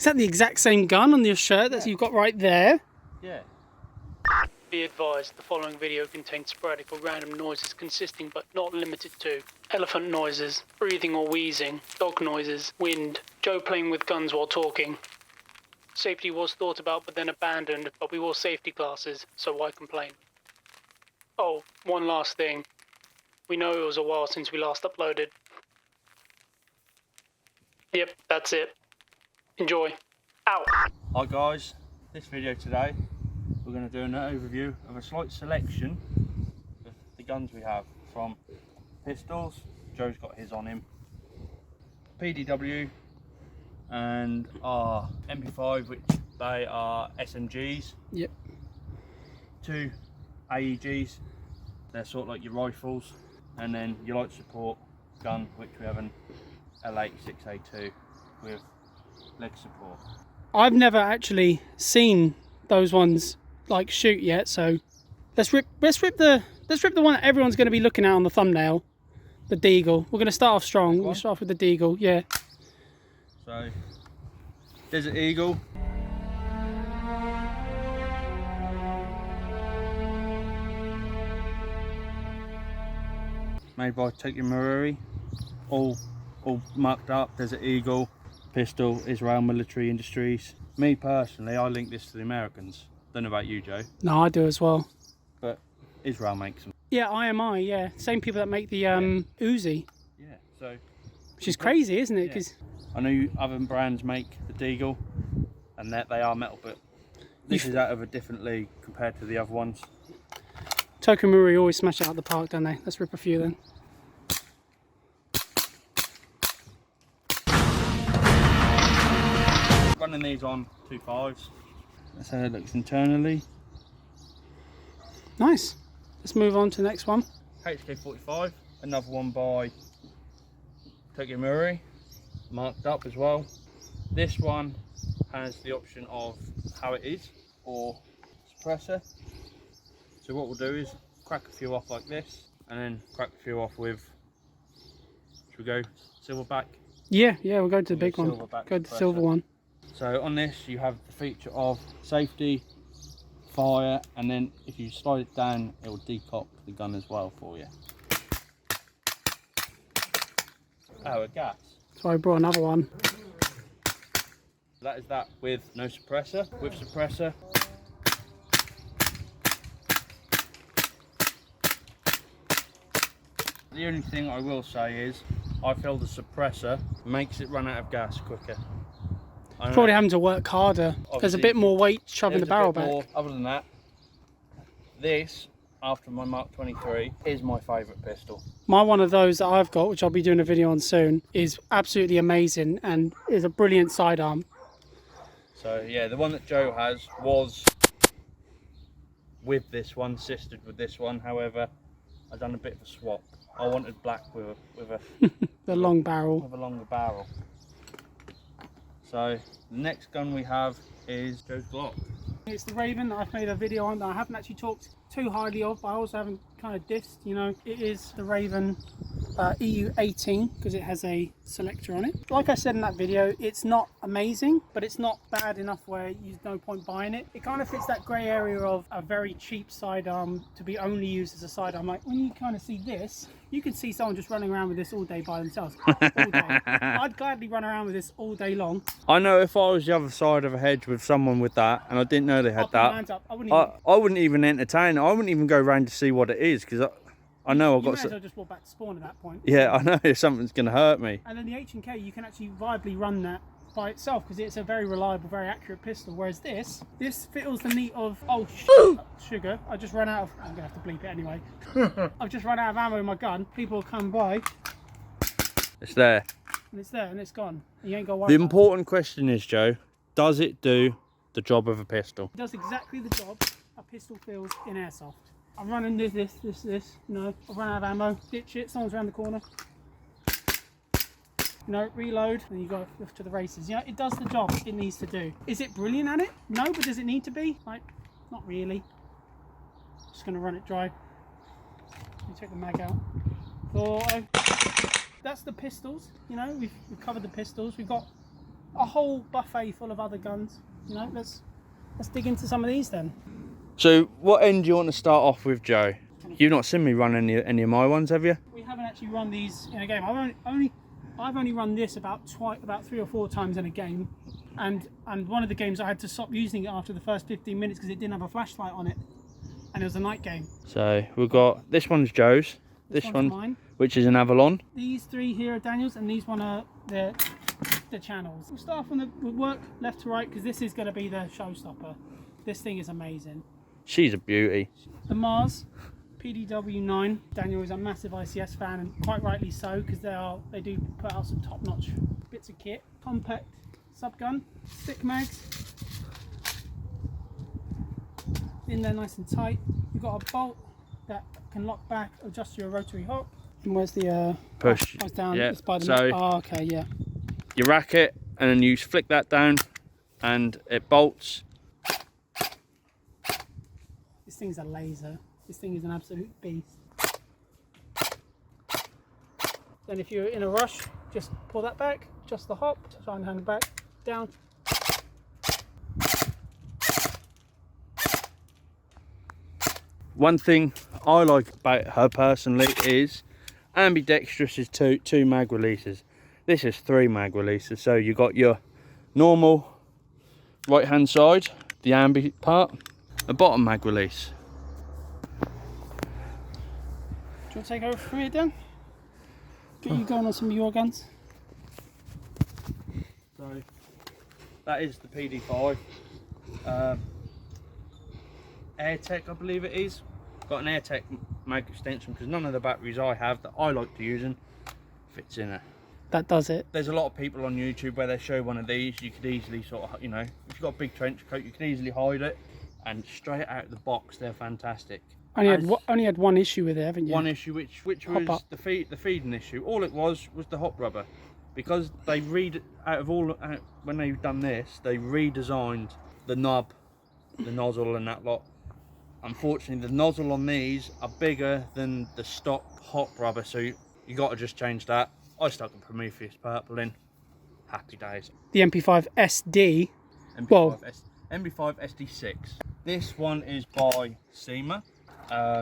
that the exact same gun on your shirt that you've got right there? Yeah. Be advised, the following video contains sporadic or random noises consisting but not limited to elephant noises, breathing or wheezing, dog noises, wind, Joe playing with guns while talking. Safety was thought about but then abandoned, but we wore safety glasses, so why complain? Oh, one last thing. We know it was a while since we last uploaded. Yep, that's it. Enjoy. Ow! Hi guys, this video today we're going to do an overview of a slight selection of the guns we have, from pistols, Joe's got his on him, PDW and our MP5, which they are SMGs. Yep. 2 AEGs, they're sort of like your rifles, and then your light support gun, which we have an L86A2 with leg support. I've never actually seen those ones like shoot yet, so let's rip the one that everyone's going to be looking at on the thumbnail, the Deagle. We're going to start off strong. We'll start off with the Deagle, yeah. So, Desert Eagle. Made by Tokyo Marui, all marked up. Desert Eagle, pistol, Israel Military Industries. Me personally, I link this to the Americans. Don't know about you, Joe. No, I do as well. But Israel makes them. Yeah, IMI, yeah. Same people that make the Uzi. Yeah, so. Which is crazy, isn't it? Yeah. 'Cause I know other brands make the Deagle, and that they are metal, but this is out of a different league compared to the other ones. Tokyo Marui always smash it out the park, don't they? Let's rip a few then. Running these on 2.5s. That's how it looks internally. Nice. Let's move on to the next one. HK45, another one by Tokyo Marui, marked up as well. This one has the option of how it is or suppressor. So what we'll do is crack a few off like this, and then crack a few off with, should we go silverback? Yeah, we'll go to the big one. Silverback Go to the suppressor. silver one. So on this you have the feature of safety, fire, and then if you slide it down it will decock the gun as well for you. Oh, a gas. So I brought another one. That is that with no suppressor. With suppressor, the only thing I will say is I feel the suppressor makes it run out of gas quicker. Probably having to work harder. There's a bit more weight shoving the barrel back. Other than that, this, after my Mark 23, is my favourite pistol. My one of those that I've got, which I'll be doing a video on soon, is absolutely amazing and is a brilliant sidearm. So yeah, the one that Joe has was with this one, sistered with this one. However, I've done a bit of a swap. I wanted black with a the long barrel. with a longer barrel. So the next gun we have is Joe's Glock. It's the Raven that I've made a video on that I haven't actually talked too highly of, but I also haven't kind of dissed, you know. It is the Raven EU18 because it has a selector on it. Like I said in that video, it's not amazing, but it's not bad enough where there's no point buying it. It kind of fits that grey area of a very cheap sidearm to be only used as a sidearm. Like when you kind of see this, you can see someone just running around with this all day by themselves. All day. I'd gladly run around with this all day long. I know if I was the other side of a hedge with someone with that and I didn't know they had that, I wouldn't even entertain it. I wouldn't even go around to see what it is, because I know I've got. You may as well just walk back to spawn at that point. Yeah, I know something's going to hurt me. And then the H&K, you can actually viably run that by itself because it's a very reliable, very accurate pistol. Whereas this fills the need of sugar. I just ran out of. I'm gonna have to bleep it anyway. I've just run out of ammo in my gun. People come by. It's there. And it's there, and it's gone. And you ain't got to worry. The about important question is, Joe, does it do the job of a pistol? it does exactly the job a pistol feels in airsoft. I'm running this. No, I've run out of ammo. Ditch it. Someone's around the corner. You know, reload, and you go off to the races. You know, it does the job it needs to do. Is it brilliant at it? No, but does it need to be? Like, not really. Just gonna run it dry. Let me take the mag out. That's the pistols. You know, we've covered the pistols. We've got a whole buffet full of other guns. You know, let's dig into some of these then. So what end do you want to start off with, Joe? You've not seen me run any of my ones, have you? We haven't actually run these in a game. I've only run this about 3 or 4 times in a game, and one of the games I had to stop using it after the first 15 minutes because it didn't have a flashlight on it, and it was a night game. So we've got, this one's Joe's, this one, mine, which is an Avalon. These 3 here are Daniel's, and these one are the channels. We'll start from we'll work left to right because this is going to be the showstopper. This thing is amazing. She's a beauty. The Mars PDW-9. Daniel is a massive ICS fan, and quite rightly so, because they do put out some top-notch bits of kit. Compact subgun, thick mags, in there nice and tight. You've got a bolt that can lock back, adjust your rotary hop. And where's the push? Oh, down. Yeah. It's by the So oh, okay, yeah. You rack it, and then you flick that down, and it bolts. This thing's a laser. This thing is an absolute beast. Then if you're in a rush, just pull that back, adjust the hop, try and hand it back, down. One thing I like about her personally is ambidextrous is two mag releases. This is 3 mag releases. So you got your normal right hand side, the ambi part, a bottom mag release. Do you want to take over from here, Dan? Get you going on some of your guns. So that is the PD5. AirTech, I believe it is. Got an AirTech mag extension because none of the batteries I have that I like to use fits in it. That does it. There's a lot of people on YouTube where they show one of these. You could easily sort of, you know, if you've got a big trench coat, you can easily hide it. And straight out of the box, they're fantastic. Only had one issue with it, haven't you? One issue, which was the feeding issue. All it was the hop rubber, because they when they've done this, they redesigned the knob, the nozzle, and that lot. Unfortunately, the nozzle on these are bigger than the stock hop rubber, so you got to just change that. I stuck a Prometheus purple in. Happy days. The MP5 SD. MP5 SD6. This one is by SEMA.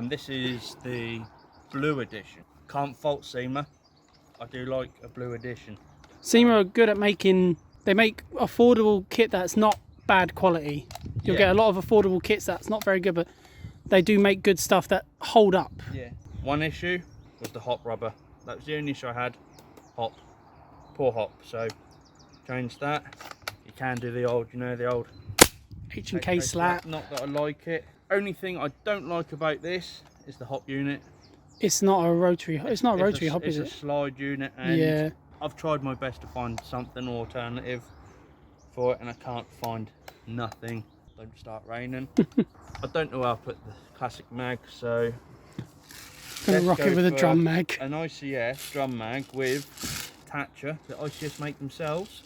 This is the blue edition. Can't fault SEMA. I do like a blue edition. SEMA are good at they make affordable kit that's not bad quality. You'll get a lot of affordable kits that's not very good, but they do make good stuff that hold up. Yeah. One issue was the hop rubber. That was the only issue I had. Hop. Poor hop. So change that. You can do the old, the old H&K slat. Not that I like it. Only thing I don't like about this is the hop unit. It's not a rotary. It's not a rotary hop, is it? It's a slide unit, and yeah. I've tried my best to find something alternative for it, and I can't find nothing. Don't start raining. I don't know where I'll put the classic mag, so gonna rock it with a drum mag. An ICS drum mag with Thatcher that ICS make themselves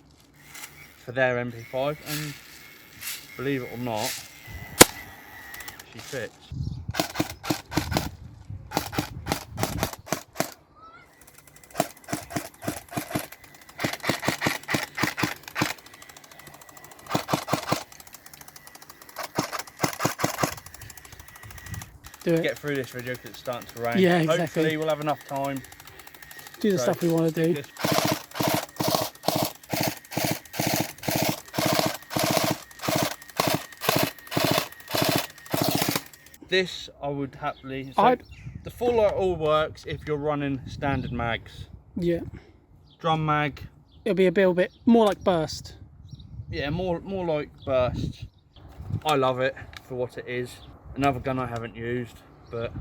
for their MP5, and believe it or not, she fits. Do it. Get through this video because it's starting to rain. Yeah, exactly. Hopefully we'll have enough time. Do the stuff we want to do. This I would happily. So the full light all works if you're running standard mags. Yeah. Drum mag. It'll be a bit more like burst. Yeah, more like burst. I love it for what it is. Another gun I haven't used, but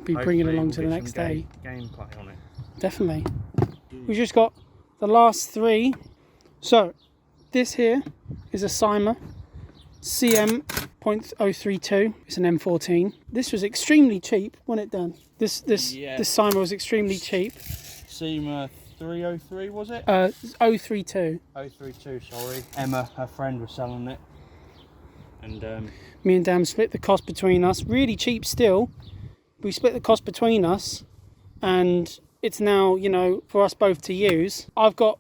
be bringing along to the next day. Gameplay on it. Definitely. We've just got the last 3. So this here is a CYMA CM.032. It's an M14. This was extremely cheap, wasn't it, Dan? This CYMA was extremely cheap. SEMA 303 was it? 032. 032, sorry. Emma, her friend, was selling it. And me and Dan split the cost between us. Really cheap still. We split the cost between us, and it's now, for us both to use.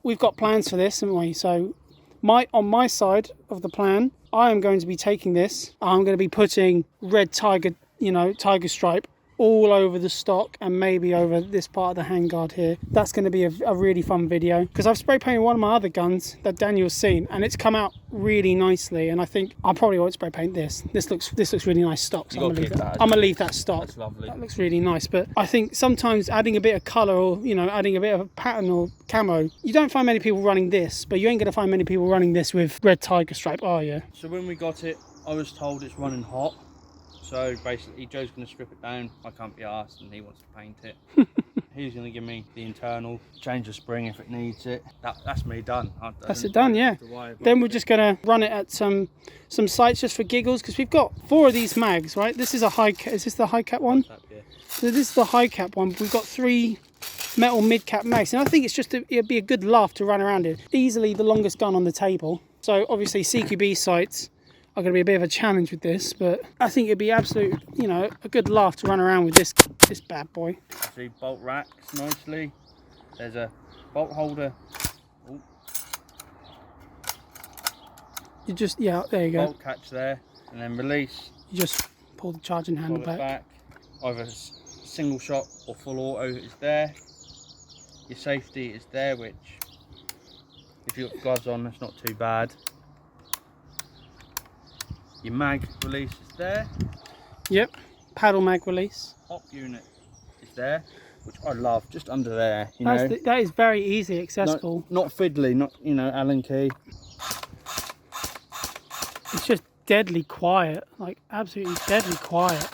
We've got plans for this, haven't we? So on my side of the plan, I am going to be taking this. I'm going to be putting red tiger, tiger stripe all over the stock and maybe over this part of the handguard here. That's going to be a really fun video because I've spray painted one of my other guns that Daniel's seen and it's come out really nicely, and I think I probably won't spray paint this. This looks really nice stock, so I'm gonna leave that stock. That's lovely. That looks really nice, but I think sometimes adding a bit of colour or adding a bit of a pattern or camo, you don't find many people running this, but you ain't gonna find many people running this with red tiger stripe, are you? So when we got it, I was told it's running hot. So basically, Joe's going to strip it down. I can't be arsed, and he wants to paint it. He's going to give me the internal, change the spring if it needs it. That's me done. That's it done, yeah. Then we're just going to run it at some sites just for giggles, because we've got 4 of these mags, right? This is a high cap. Is this the high cap one? So this is the high cap one. We've got 3 metal mid cap mags, and I think it'd be a good laugh to run around it. Easily the longest gun on the table. So obviously CQB sights are going to be a bit of a challenge with this, but I think it'd be absolute, a good laugh to run around with this bad boy. See, bolt racks nicely. There's a bolt holder. Ooh. You just, there you go. Bolt catch there, and then release. You just pull the charging handle back. Either single shot or full auto is there. Your safety is there, which if you've got gloves on, that's not too bad. Your mag release is there. Yep, paddle mag release. Hop unit is there, which I love, just under there. That is very easy accessible. Not fiddly, not Allen key. It's just deadly quiet, like absolutely deadly quiet.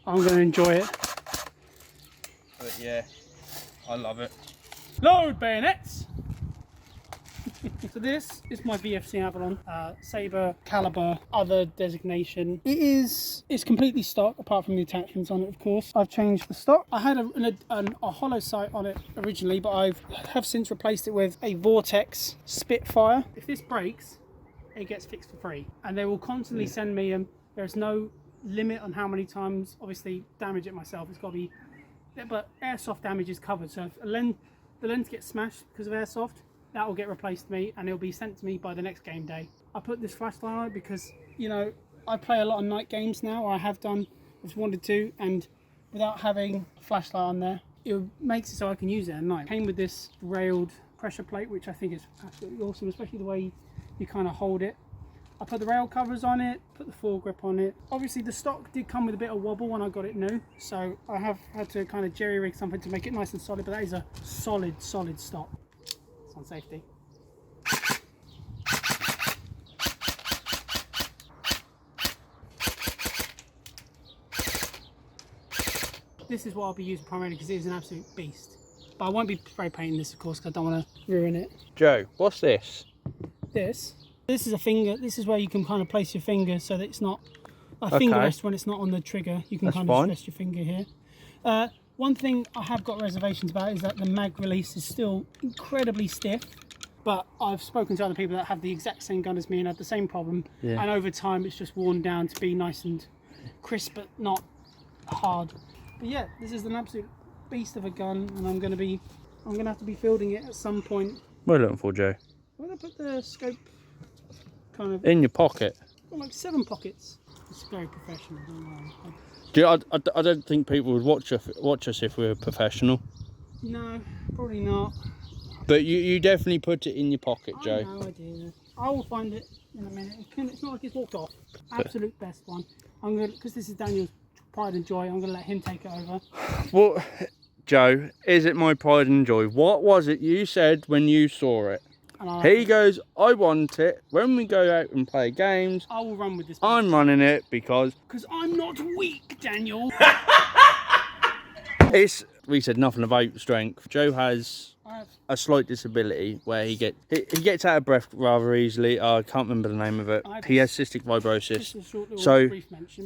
I'm going to enjoy it. But yeah, I love it. Load bayonets! So this is my VFC Avalon, Sabre, Caliber, other designation. It's completely stock apart from the attachments on it, of course. I've changed the stock. I had a hollow sight on it originally, but I have since replaced it with a Vortex Spitfire. If this breaks, it gets fixed for free. And they will constantly send me them. There's no limit on how many times, obviously, damage it myself. It's got to be, but airsoft damage is covered. So if the lens gets smashed because of airsoft, that will get replaced to me and it'll be sent to me by the next game day. I put this flashlight on it because, I play a lot of night games now, or I have done, if wanted to, and without having a flashlight on there, it makes it so I can use it at night. Came with this railed pressure plate, which I think is absolutely awesome, especially the way you kind of hold it. I put the rail covers on it, put the foregrip on it. Obviously the stock did come with a bit of wobble when I got it new, so I have had to kind of jerry rig something to make it nice and solid, but that is a solid stock. It's on safety. This is what I'll be using primarily because it is an absolute beast. But I won't be spray painting this, of course, because I don't want to ruin it. Joe, what's this? This is a finger. This is where you can kind of place your finger so that it's not a finger rest when it's not on the trigger. You can kind of rest your finger here. One thing I have got reservations about is that the mag release is still incredibly stiff. But I've spoken to other people that have the exact same gun as me and had the same problem. Yeah. And over time, it's just worn down to be nice and crisp, but not hard. But yeah, this is an absolute beast of a gun, and I'm gonna have to be fielding it at some point. What are you looking for, Joe? Where did I put the scope? Kind of in your pocket. Got like 7 pockets. It's very professional. I don't think people would watch us if we were professional. No, probably not. But you definitely put it in your pocket, Joe. No idea. I will find it in a minute. It's not like it's walked off. Absolute best one. I'm gonna, because this is Daniel's pride and joy, I'm gonna let him take it over. Well, Joe, is it my pride and joy? What was it you said when you saw it? He goes, I want it. When we go out and play games, I will run with this. I'm running it because I'm not weak, Daniel. We said nothing about strength. Joe has a slight disability where he gets out of breath rather easily. I can't remember the name of it. He has cystic fibrosis. So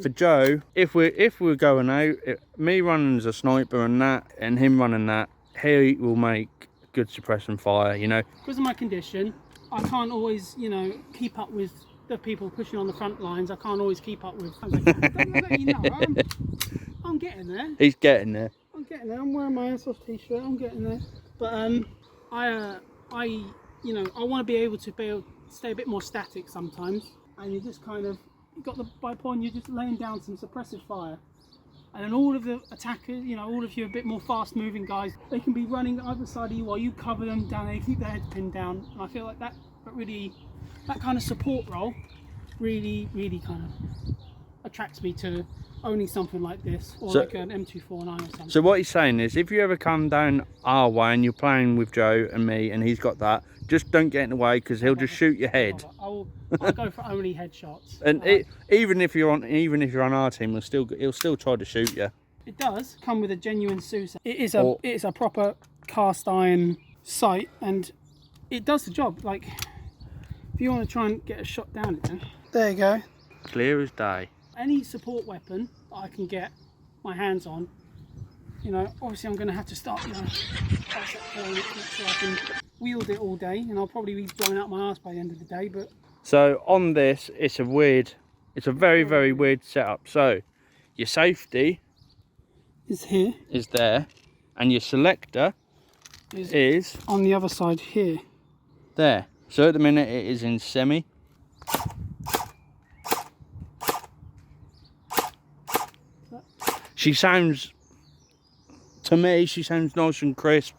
for Joe, if we're going out, me running as a sniper and that, and him running that, he will make good suppression fire, Because of my condition, I can't always, keep up with the people pushing on the front lines. I can't always keep up with. I'm getting there. He's getting there. I'm getting there. I'm wearing my Airsoft t-shirt. I'm getting there. But I you know, I want to be able to stay a bit more static sometimes. And you just kind of, you got the point. You're just laying down some suppressive fire, and then all of the attackers, you know, all of you a bit more fast-moving guys, they can be running either side of you while you cover them down. They keep their heads pinned down, and I feel like that kind of support role really kind of attracts me to owning something like this, or like an M249 or something. So what he's saying is, if you ever come down our way and you're playing with Joe and me, and he's got that, just don't get in the way, because he'll just shoot your head. I'll go for only headshots. And even if you're on our team, he'll still try to shoot you. It does come with a genuine SUSE. It is a proper cast iron sight, and it does the job. Like, if you want to try and get a shot down it, then there you go. Clear as day. Any support weapon that I can get my hands on, you know, obviously I'm going to have to start, you know, make sure I can wield it all day, and I'll probably be blowing out my arse by the end of the day. But so on this, it's a very, very weird setup. So your safety is there, and your selector is on the other side here. There. So at the minute it is in semi. To me, she sounds nice and crisp,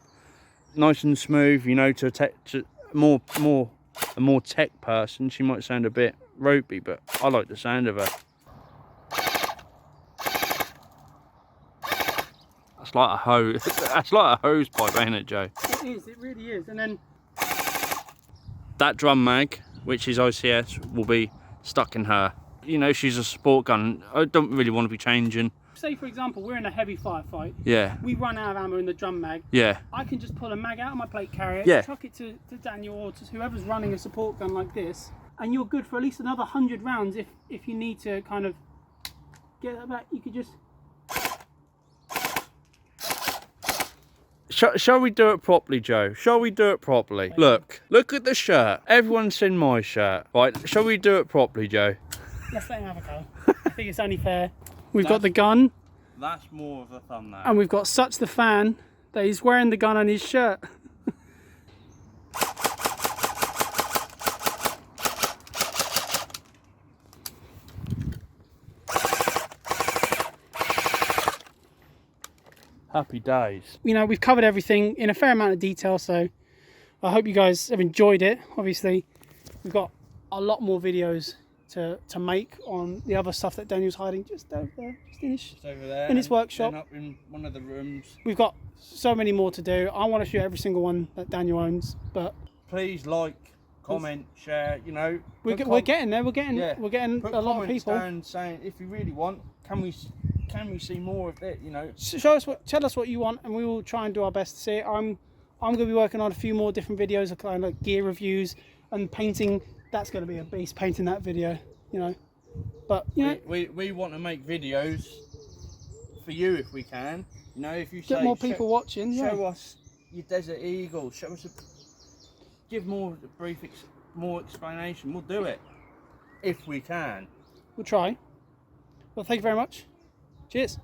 nice and smooth. You know, to a more tech person, she might sound a bit ropey, but I like the sound of her. That's like a hose. That's like a hose pipe, ain't it, Joe? It is. It really is. And then that drum mag, which is ICS, will be stuck in her. You know, she's a sport gun. I don't really want to be changing. Say, for example, we're in a heavy firefight. Yeah. We run out of ammo in the drum mag. Yeah. I can just pull a mag out of my plate carrier, yeah, chuck it to Daniel or to whoever's running a support gun like this, and you're good for at least another 100 rounds if you need to kind of get that back. You could just... Shall we do it properly, Joe? Shall we do it properly? Look at the shirt. Everyone's seen my shirt. Right, shall we do it properly, Joe? Let's let him have a go. I think it's only fair. We've got the gun. That's more of a thumbnail. And we've got Such the fan that he's wearing the gun on his shirt. Happy days. You know, we've covered everything in a fair amount of detail, so I hope you guys have enjoyed it. Obviously, we've got a lot more videos to make on the other stuff that Daniel's hiding just over there, just over there in his workshop. Up in one of the rooms. We've got so many more to do. I want to shoot every single one that Daniel owns, but please like, comment, share. You know, we're getting there. We're getting a lot of people down saying, if you really want, can we see more of it? You know, tell us what you want, and we will try and do our best to see it. I'm going to be working on a few more different videos of kind of like gear reviews and painting. That's going to be a beast, painting that video, you know. But you know, we want to make videos for you if we can. You know, if you get more people watching, show us your Desert Eagle. Show us give more more explanation. We'll do it if we can. We'll try. Well, thank you very much. Cheers.